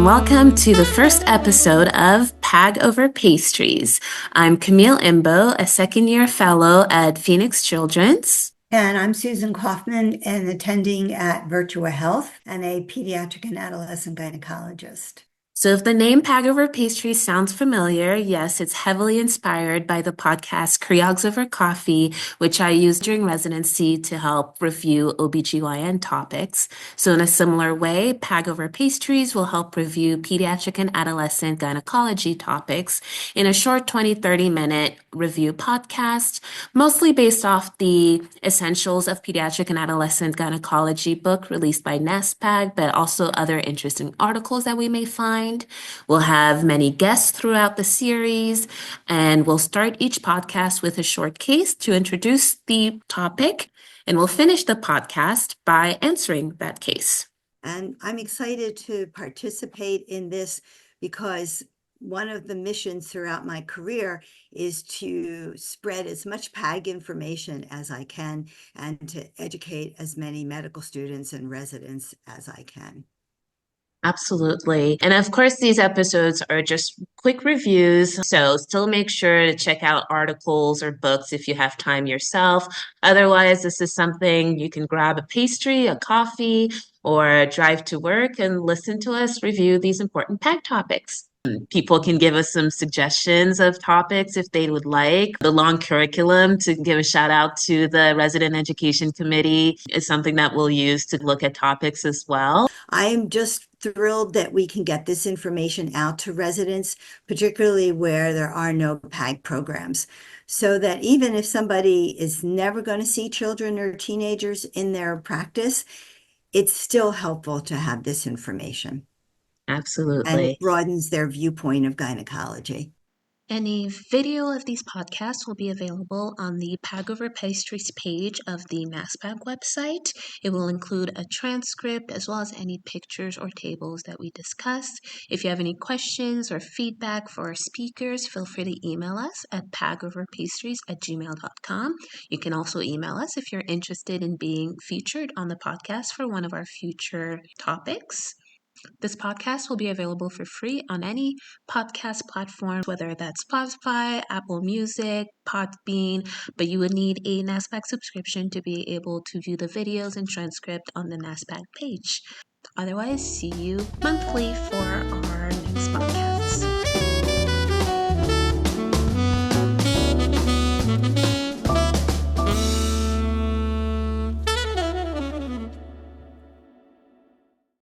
welcome to the first episode of PAG over Pastries. I'm Camille Imbo, a second-year fellow at Phoenix Children's. And I'm Susan Kaufman, an attending at Virtua Health and a pediatric and adolescent gynecologist. So if the name PAG over Pastries sounds familiar, yes, it's heavily inspired by the podcast Creogs Over Coffee, which I used during residency to help review OBGYN topics. So in a similar way, PAG Over Pastries will help review pediatric and adolescent gynecology topics in a short 20-30 minute review podcast, mostly based off the Essentials of Pediatric and Adolescent Gynecology book released by NASPAG, but also other interesting articles that we may find. We'll have many guests throughout the series, and we'll start each podcast with a short case to introduce the topic, and we'll finish the podcast by answering that case. And I'm excited to participate in this because one of the missions throughout my career is to spread as much PAG information as I can and to educate as many medical students and residents as I can. Absolutely. And of course, these episodes are just quick reviews. So still make sure to check out articles or books if you have time yourself. Otherwise, this is something you can grab a pastry, a coffee, or drive to work and listen to us review these important PAG topics. People can give us some suggestions of topics if they would like. The long curriculum, to give a shout out to the Resident Education Committee, is something that we'll use to look at topics as well. I'm just thrilled that we can get this information out to residents, particularly where there are no PAG programs, so that even if somebody is never going to see children or teenagers in their practice, it's still helpful to have this information. Absolutely. And it broadens their viewpoint of gynecology. Any video of these podcasts will be available on the PAG Over Pastries page of the NASPAG website. It will include a transcript as well as any pictures or tables that we discussed. If you have any questions or feedback for our speakers, feel free to email us at pagoverpastries@gmail.com. You can also email us if you're interested in being featured on the podcast for one of our future topics. This podcast will be available for free on any podcast platform, whether that's Spotify, Apple Music, Podbean, but you would need a NASPAG subscription to be able to view the videos and transcript on the NASPAG page. Otherwise, see you monthly for our next podcast.